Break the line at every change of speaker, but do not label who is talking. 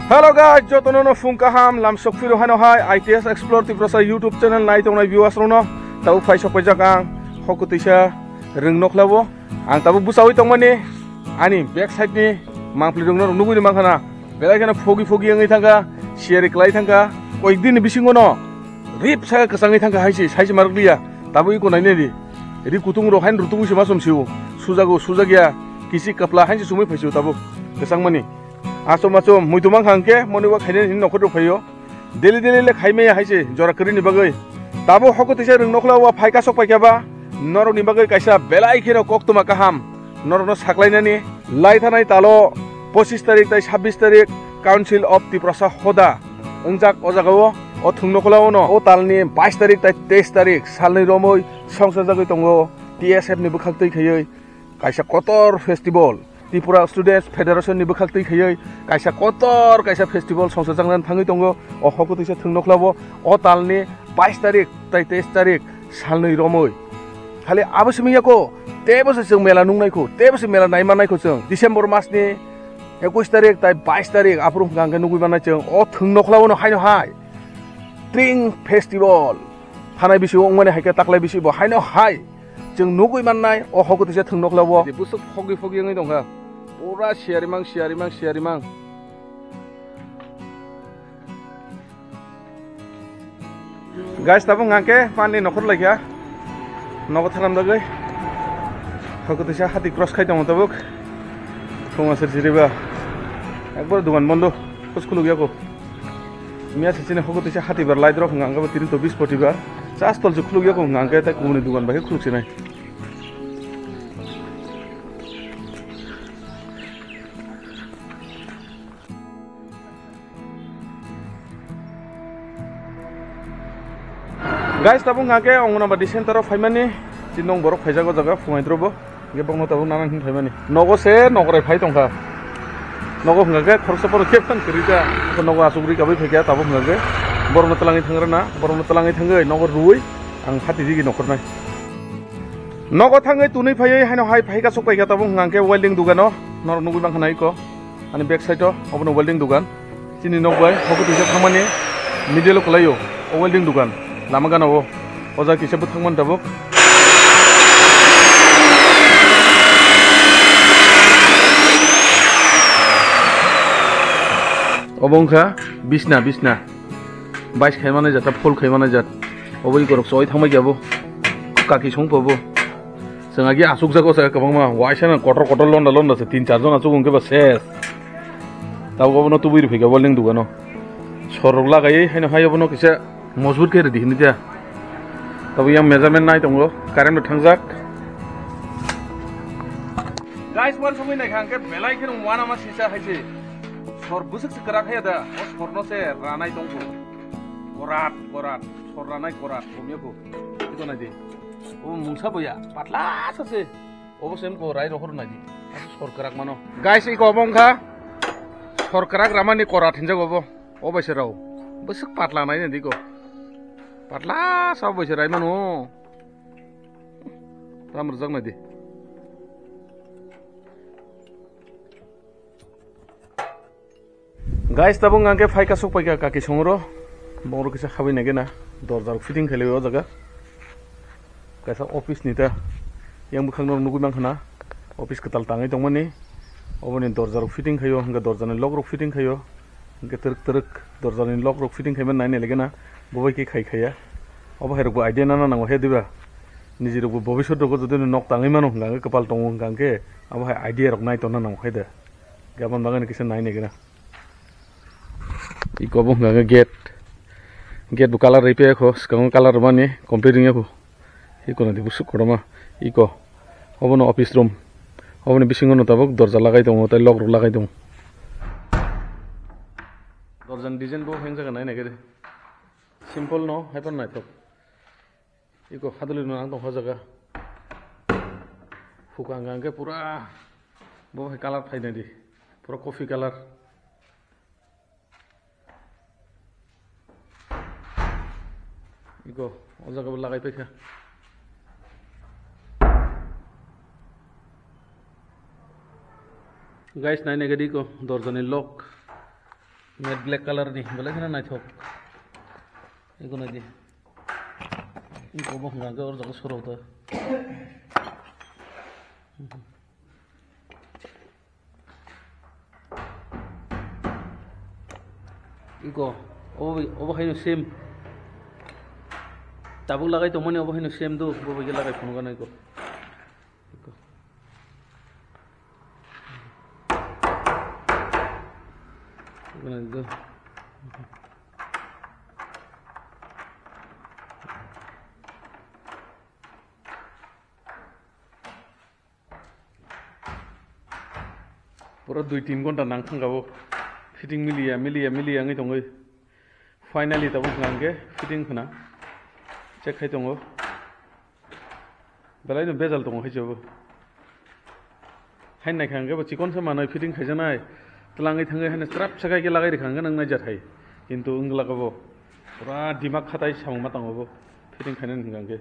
Hello guys, jotono no fungkaham lam sokfiru hano hai ITS Explore tiprosa YouTube channel nai tongnai viewers rono tabu faisok pajak ang hokutisa ringnokhlawo ang tabu busawi tongmani ani back side ni mangpli dongno nugui mangkhana belai kana fogi angai thangka share klai thangka koikdin bisingo no rip sa kasangai thangka haisi saisi marukliya tabu iko nai ne ri kutung ro hain rutungu sima somsiu sujagia kisi kapla hain sumai phaisiu tabu kesangmani asom muitumang hangke moniwa khaine hin nokor phayo deli le khaime haise jora kri ni bagai tabo hokotise rung nokla wa phaika sok paikaba noro ni bagai kaisa belai khero koktuma kaham noro no saklainani lai thanai talo 25 tarik tai 26 tarik council of tiprosa hoda ungjak ojagawo o thung nokla no o talni 22 tarik tai 23 tarik salni romoi songsar jagai tongo TSF ni bukhaktei khayoi kaisa kotor festival Tripura Students Federation ni bukhaktei khayoi kaisa kotor kaisa festival songsajangnan thangai tongo o hokotisa thungnokhlabo o talni 22 tarik tai 23 tarik salnoi romoi khali abosmiyako tebose jeng mela nungnaiko tebose mela naimanaiko jeng December masni 21 tarik tai 22 tarik aprum gangga nugui banai jeng o thungnokhlabo no haino hai Tring Festival hanai bisi ongmane haike taklai bisi bo haino hai jeng nugui mannai o hokotisa thungnokhlabo busuk fogi ngai dongha pura siarimang guys tabung ngangke pani nokor laikya nogo tharam dagai hokotisa hati cross khai dong tabuk thonga sirjiriba ekbar dukan bondo kuskulu gyako mia sisine hokotisa hati bar laidro nganga ba 320 potiba chas tol juklu gyako ngangke ta kumuni dukan ba khuluk sinai guys tabung ngake ongna badi center of faimani jinong borok phaijago jaga fungai drobo ge bongno tabung nanang hin faimani nogo se nogore phai tongkha nogo ngake khorsa por keptan krita nogo asugri kabai phekya tabung ngake borno talangi thangai nogo ruoi ang hati digi nokornai nogo thangai tunai phai haino hai phaika sok paika tabung ngake welding dugano nor nugui bang khanai ko ani back side to obono welding dugan chini nogbai hokotisa thamani middle kolayo o welding dugan lama gana wo oja kise buthangman tabuk obongkha bisna bais khaimane jata phol khaimane jat oboi gorok soi thangmai jabo kaki songpobo sangagi asuk jago sa kabangma waisana kotor londa se 3-4 jon asuk ungke ba ses taw obono tubui rifika welding dugano sorok lagai haino hayobono kise मजबूत के ready Hindi तब यह measurement नाइ तंगो current थांजाक guys one समय नाइ खांके बेलाइ के वाना मा सिसा हाइसे सर बुसक से करा खाया दा ओ सरनो से रानाइ दंगो गरात सर रानाइ गरात ओमियाको इको नाइ दे ओ मुंसा बया पातला ससे ओबसेम को राइ रखर नाइ दि सर कराक मानो गाइस इको बंखा सर कराक रामानि गरात हिनजागोबो ओ बैसराव बुसक पातला नाइ ने दिको patla sao bây giờ đấy mà nó ta một giấc này đi guys tabung ngang phai ka sok pai ka kaki songro bongro kisa khabi nage na dorjar fitting khele o jaga kaisa office ni ta yang bukhang nor nugui mang khana office ka tal tangai tongmani oboni dorjar fitting khayo nga dorjar ni lock rok fitting khayo nga teruk dorjar ni lock rok fitting khaiman nai ne legena bobai ki khaya obo herbo idea nana nango hediba nijiro bo bobishot ko jodi nok tangai mano nganga kapal tongo ngangke abo hai idea rok nai tonna nango haida gaban bagan kisen nai negena iko bo nganga gate bu color repair ko skang color mani completing ko iko na dibu sukoroma iko obo no office room obo ni bisingo no tabok dorja lagai tongo tai lock rok lagai tongo dorjan design bo hengjaga nai negede simple no hyper nai tok iko haduli no ang tong jaga fukang ke pura bo color phai nai di pura coffee color iko o jaga lagai paikha guys nai negedi ko dorjani lock
matte black colour दी बोले ना नाइथक eco नाइदी eco बखना के और जगह सरो तो eco ओबो हाइनो same Tabuk लागाय तो मने ओबो हाइनो सेम दो बोबो के लागाय फुनगा ना इको itu pura 2-3 घंटा नांखांगाबो फिटिंग मिलिया ngai tongo finally tabu ngange fitting khana check khai tongo belai no bezal tongo haijobo hain nai khange bo chikon sa manai fitting khaijanai तलांगे थांगे हने स्ट्राप सगाय के लगाय रिखांगे नंग नाय जाथाय किंतु इंगलागबो पुरा दिमाग खाताय सामु मातांगबो फिटिंग खायनो नंगांगे